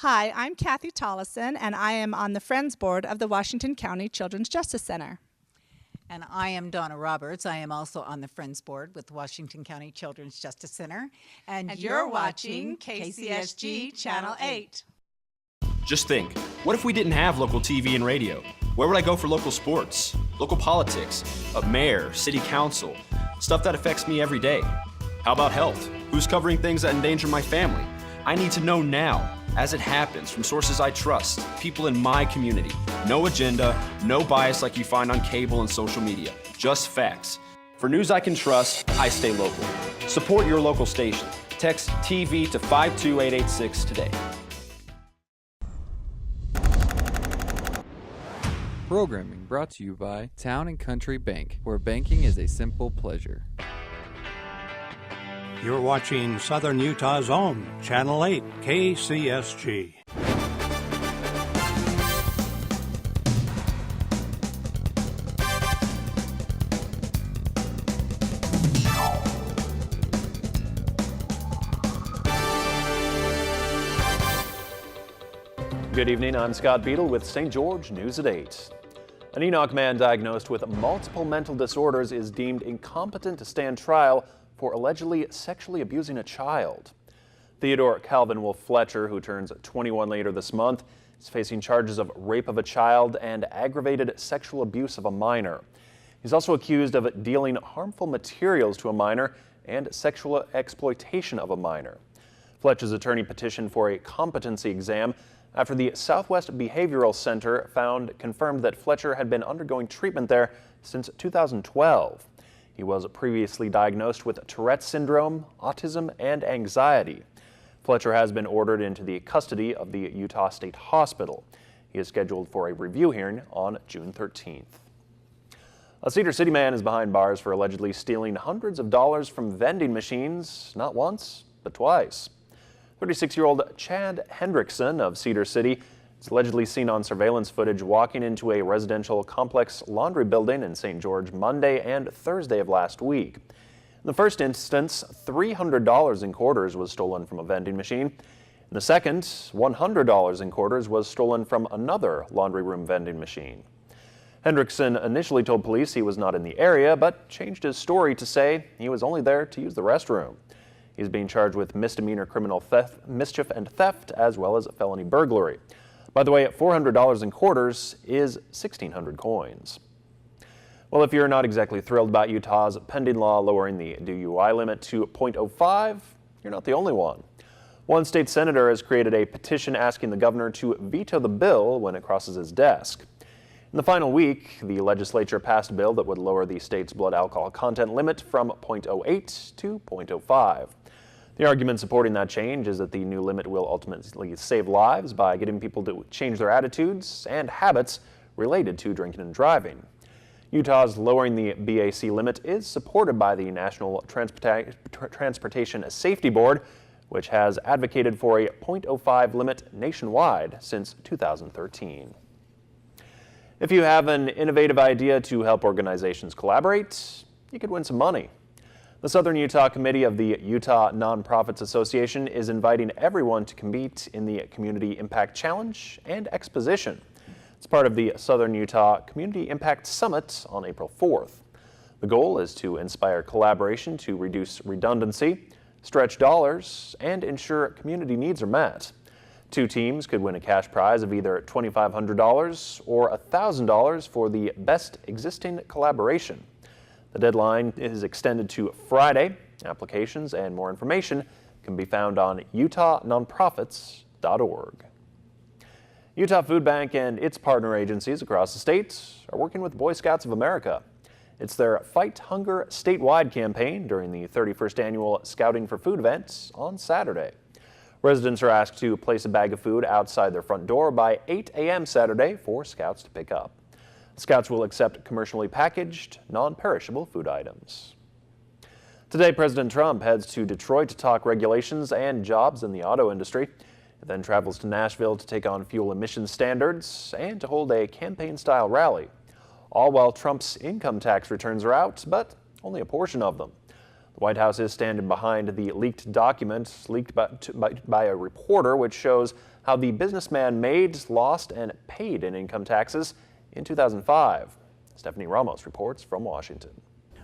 Hi, I'm Kathy Tollison, and I am on the Friends Board of the Washington County Children's Justice Center. And I am Donna Roberts. I am also on the Friends Board with Washington County Children's Justice Center. And you're watching KCSG Channel 8. Just think, what if we didn't have local TV and radio? Where would I go for local sports, local politics, a mayor, city council, stuff that affects me every day? How about health? Who's covering things that endanger my family? I need to know now, as it happens, from sources I trust, people in my community. No agenda, no bias like you find on cable and social media, just facts. For news I can trust, I stay local. Support your local station. Text TV to 52886 today. Programming brought to you by Town & Country Bank, where banking is a simple pleasure. You're watching Southern Utah's own Channel 8 KCSG. Good evening, I'm Scott Beadle with St. George News at 8. An Enoch man diagnosed with multiple mental disorders is deemed incompetent to stand trial for allegedly sexually abusing a child. Theodore Calvin Wolf Fletcher, who turns 21 later this month, is facing charges of rape of a child and aggravated sexual abuse of a minor. He's also accused of dealing harmful materials to a minor and sexual exploitation of a minor. Fletcher's attorney petitioned for a competency exam after the Southwest Behavioral Center confirmed that Fletcher had been undergoing treatment there since 2012. He was previously diagnosed with Tourette's syndrome, autism, and anxiety. Fletcher has been ordered into the custody of the Utah State Hospital. He is scheduled for a review hearing on June 13th. A Cedar City man is behind bars for allegedly stealing hundreds of dollars from vending machines, not once, but twice. 36-year-old Chad Hendrickson of Cedar City is allegedly seen on surveillance footage walking into a residential complex laundry building in St. George Monday and Thursday of last week. In the first instance, $300 in quarters was stolen from a vending machine. In the second, $100 in quarters was stolen from another laundry room vending machine. Hendrickson initially told police he was not in the area, but changed his story to say he was only there to use the restroom. He's being charged with misdemeanor criminal theft, mischief and theft, as well as felony burglary. By the way, $400 in quarters is 1,600 coins. Well, if you're not exactly thrilled about Utah's pending law lowering the DUI limit to .05, you're not the only one. One state senator has created a petition asking the governor to veto the bill when it crosses his desk. In the final week, the legislature passed a bill that would lower the state's blood alcohol content limit from .08 to .05. The argument supporting that change is that the new limit will ultimately save lives by getting people to change their attitudes and habits related to drinking and driving. Utah's lowering the BAC limit is supported by the National Transportation Safety Board, which has advocated for a .05 limit nationwide since 2013. If you have an innovative idea to help organizations collaborate, you could win some money. The Southern Utah Committee of the Utah Nonprofits Association is inviting everyone to compete in the Community Impact Challenge and Exposition. It's part of the Southern Utah Community Impact Summit on April 4th. The goal is to inspire collaboration to reduce redundancy, stretch dollars, and ensure community needs are met. Two teams could win a cash prize of either $2,500 or $1,000 for the best existing collaboration. The deadline is extended to Friday. Applications and more information can be found on utahnonprofits.org. Utah Food Bank and its partner agencies across the state are working with Boy Scouts of America. It's their Fight Hunger statewide campaign during the 31st annual Scouting for Food event on Saturday. Residents are asked to place a bag of food outside their front door by 8 a.m. Saturday for Scouts to pick up. Scouts will accept commercially packaged, non-perishable food items. Today, President Trump heads to Detroit to talk regulations and jobs in the auto industry. He then travels to Nashville to take on fuel emission standards and to hold a campaign-style rally. All while Trump's income tax returns are out, but only a portion of them. The White House is standing behind the leaked document leaked by a reporter, which shows how the businessman made, lost, and paid in income taxes in 2005. Stephanie Ramos reports from Washington.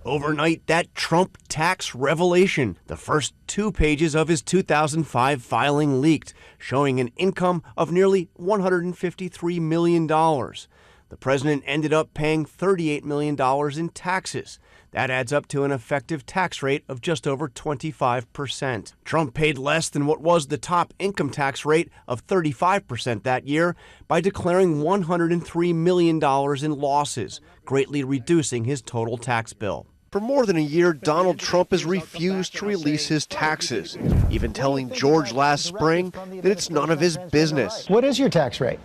Overnight, that Trump tax revelation. The first 2 pages of his 2005 filing leaked, showing an income of nearly $153 million. The president ended up paying $38 million in taxes. That adds up to an effective tax rate of just over 25%. Trump paid less than what was the top income tax rate of 35% that year by declaring $103 million in losses, greatly reducing his total tax bill. For more than a year, Donald Trump has refused to release his taxes, even telling George last spring that it's none of his business. What is your tax rate?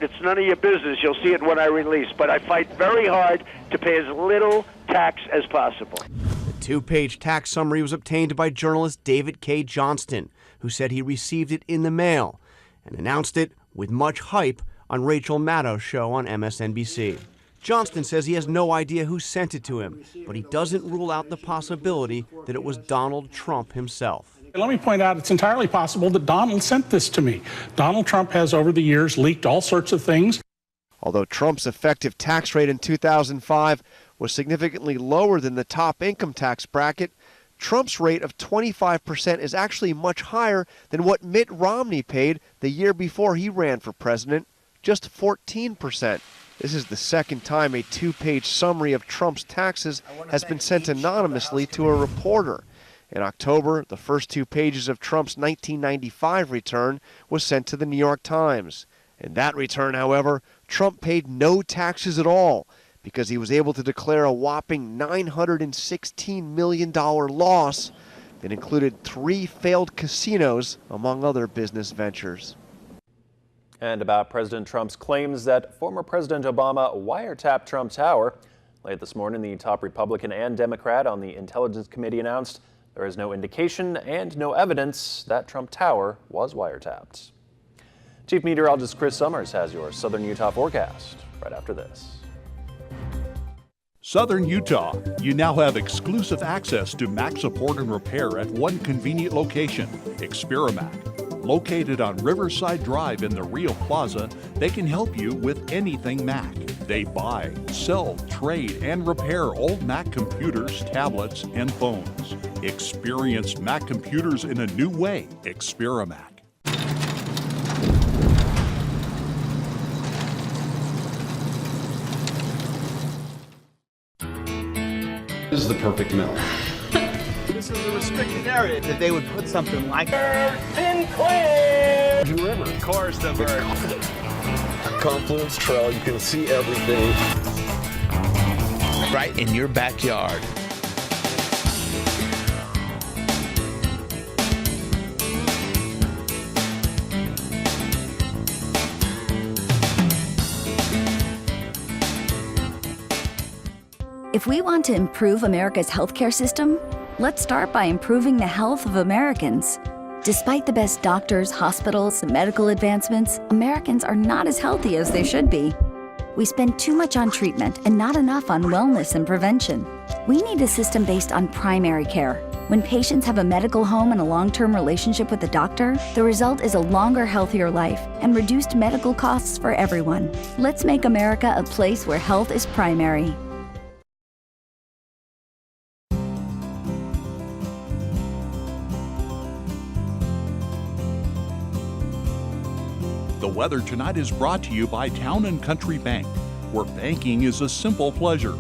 It's none of your business. You'll see it when I release. But I fight very hard to pay as little tax as possible. The 2-page tax summary was obtained by journalist David K. Johnston, who said he received it in the mail and announced it with much hype on Rachel Maddow's show on MSNBC. Johnston says he has no idea who sent it to him, but he doesn't rule out the possibility that it was Donald Trump himself. Let me point out, it's entirely possible that Donald sent this to me. Donald Trump has, over the years, leaked all sorts of things. Although Trump's effective tax rate in 2005 was significantly lower than the top income tax bracket, Trump's rate of 25% is actually much higher than what Mitt Romney paid the year before he ran for president, just 14%. This is the second time a 2-page summary of Trump's taxes has been sent anonymously to a reporter. In October, the first 2 pages of Trump's 1995 return was sent to the New York Times. In that return, however, Trump paid no taxes at all because he was able to declare a whopping $916 million loss that included 3 failed casinos, among other business ventures. And about President Trump's claims that former President Obama wiretapped Trump Tower. Late this morning, the top Republican and Democrat on the Intelligence Committee announced there is no indication and no evidence that Trump Tower was wiretapped. Chief Meteorologist Chris Summers has your Southern Utah forecast right after this. Southern Utah, you now have exclusive access to Mac support and repair at one convenient location, Experamac. Located on Riverside Drive in the Rio Plaza, they can help you with anything Mac. They buy, sell, trade, and repair old Mac computers, tablets, and phones. Experience Mac computers in a new way. Experamac. This is the perfect mill. This is a restricted area that they would put something like Sinclair River. Of course, the bird. Confluence Trail, you can see everything right in your backyard. If we want to improve America's healthcare system, let's start by improving the health of Americans. Despite the best doctors, hospitals, and medical advancements, Americans are not as healthy as they should be. We spend too much on treatment and not enough on wellness and prevention. We need a system based on primary care. When patients have a medical home and a long-term relationship with a doctor, the result is a longer, healthier life and reduced medical costs for everyone. Let's make America a place where health is primary. The weather tonight is brought to you by Town & Country Bank, where banking is a simple pleasure.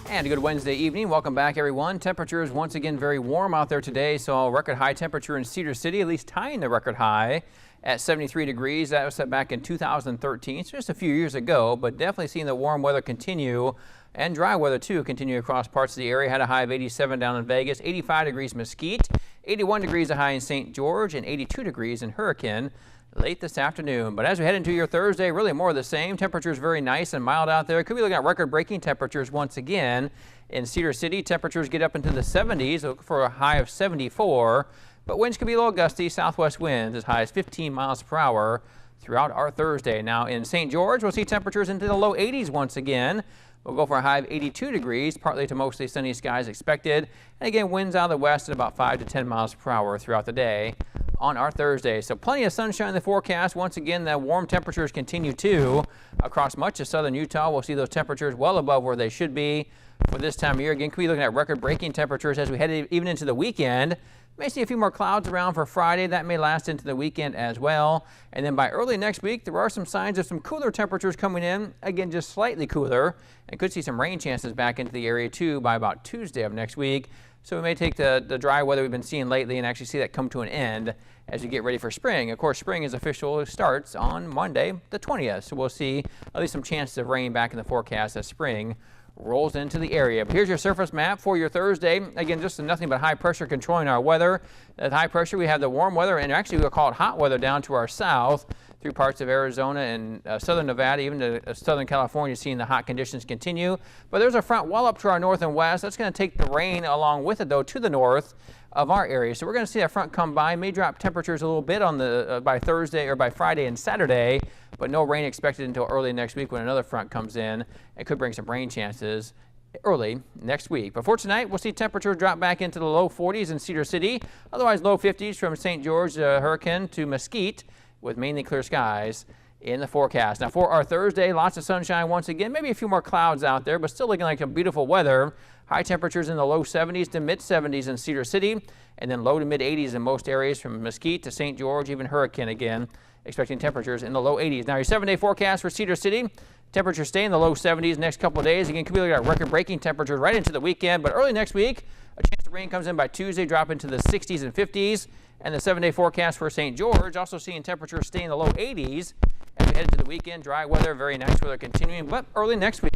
And a good Wednesday evening. Welcome back, everyone. Temperatures once again very warm out there today. So a record high temperature in Cedar City, at least tying the record high at 73 degrees. That was set back in 2013, so just a few years ago, but definitely seeing the warm weather continue and dry weather too continue across parts of the area. Had a high of 87 down in Vegas, 85 degrees Mesquite, 81 degrees a high in St. George, and 82 degrees in Hurricane late this afternoon. But as we head into your Thursday, really more of the same. Temperatures very nice and mild out there. Could be looking at record-breaking temperatures once again. In Cedar City, temperatures get up into the 70s for a high of 74. but winds could be a little gusty. Southwest winds as high as 15 miles per hour throughout our Thursday. Now in St. George, we'll see temperatures into the low 80s once again. We'll go for a high of 82 degrees, partly to mostly sunny skies expected. And again, winds out of the west at about 5 to 10 miles per hour throughout the day on our Thursday. So plenty of sunshine in the forecast. Once again, the warm temperatures continue too. Across much of southern Utah, we'll see those temperatures well above where they should be for this time of year. Again, could be looking at record-breaking temperatures as we head even into the weekend. May see a few more clouds around for Friday. That may last into the weekend as well. And then by early next week, there are some signs of some cooler temperatures coming in. Again, just slightly cooler. And could see some rain chances back into the area too by about Tuesday of next week. So we may take the dry weather we've been seeing lately and actually see that come to an end as we get ready for spring. Of course, spring is official. It starts on Monday, the 20th. So we'll see at least some chances of rain back in the forecast as spring rolls into the area. But here's your surface map for your Thursday. Again, just nothing but high pressure controlling our weather. At high pressure, we have the warm weather, and actually we'll call it hot weather down to our south through parts of Arizona and southern Nevada, even to southern California, seeing the hot conditions continue. But there's a front well up to our north and west. That's going to take the rain along with it, though, to the north of our area. So we're going to see that front come by. May drop temperatures a little bit on the by Thursday or by Friday and Saturday, but no rain expected until early next week when another front comes in. It could bring some rain chances early next week. But for tonight, we'll see temperatures drop back into the low 40s in Cedar City, otherwise low 50s from St. George, Hurricane to Mesquite, with mainly clear skies in the forecast. Now for our Thursday, lots of sunshine once again, maybe a few more clouds out there, but still looking like some beautiful weather. High temperatures in the low 70s to mid 70s in Cedar City, and then low to mid 80s in most areas from Mesquite to St. George, even Hurricane again, expecting temperatures in the low 80s. Now your 7-day forecast for Cedar City, temperatures stay in the low 70s next couple of days. Again, could be looking at record-breaking temperatures right into the weekend, but early next week, a chance of rain comes in by Tuesday, drop into the 60s and 50s. And the 7-day forecast for St. George, also seeing temperatures stay in the low 80s as we head into the weekend. Dry weather, very nice weather continuing, but early next week,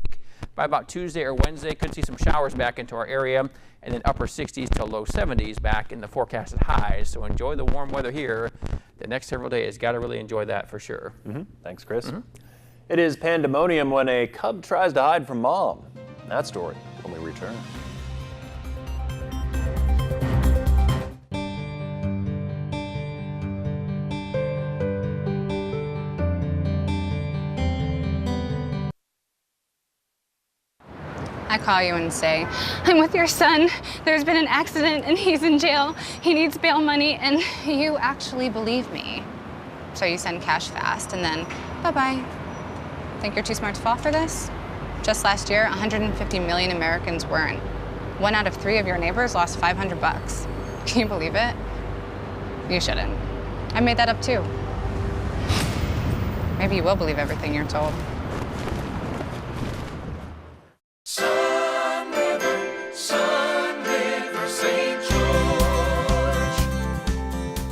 by about Tuesday or Wednesday, could see some showers back into our area, and then upper 60s to low 70s back in the forecasted highs. So enjoy the warm weather here the next several days. Got to really enjoy that for sure. Thanks, Chris. It is pandemonium when a cub tries to hide from mom. That story when we return. I call you and say, I'm with your son. There's been an accident and he's in jail. He needs bail money, and you actually believe me. So you send cash fast and then bye-bye. Think you're too smart to fall for this? Just last year, 150 million Americans weren't. 1 out of 3 of your neighbors lost $500. Can you believe it? You shouldn't. I made that up too. Maybe you will believe everything you're told.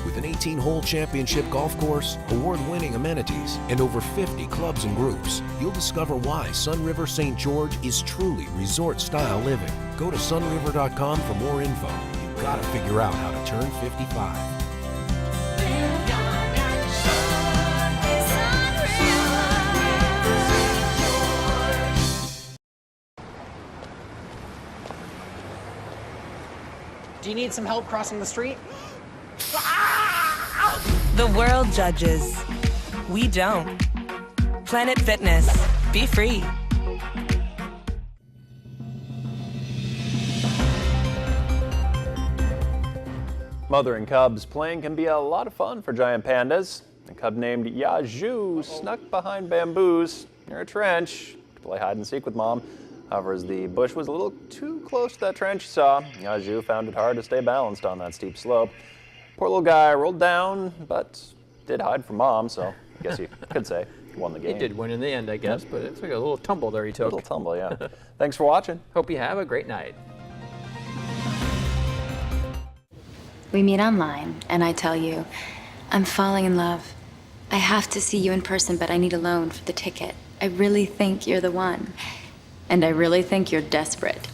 With an 18-hole championship golf course, award-winning amenities, and over 50 clubs and groups, you'll discover why Sunriver St. George is truly resort-style living. Go to sunriver.com for more info. You've got to figure out how to turn 55. Do you need some help crossing the street? The world judges. We don't. Planet Fitness. Be free. Mother and cubs playing can be a lot of fun for giant pandas. A cub named Yaju snuck behind bamboos near a trench to play hide and seek with mom. However, as the bush was a little too close to that trench, he saw, Yaju found it hard to stay balanced on that steep slope. Poor little guy rolled down, but did hide from mom, so I guess you could say he won the game. He did win in the end, I guess, but it's like a little tumble there he took. A little tumble, yeah. Thanks for watching. Hope you have a great night. We meet online, and I tell you, I'm falling in love. I have to see you in person, but I need a loan for the ticket. I really think you're the one. And I really think you're desperate.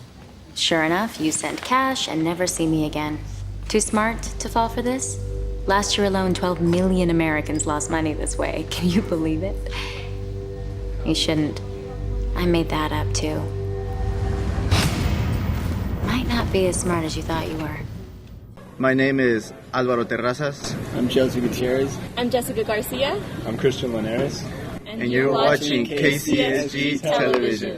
Sure enough, you send cash and never see me again. Too smart to fall for this? Last year alone, 12 million Americans lost money this way. Can you believe it? You shouldn't. I made that up too. Might not be as smart as you thought you were. My name is Alvaro Terrazas. I'm Chelsea Gutierrez. I'm Jessica Garcia. I'm Christian Linares. And you're watching KCSG Television.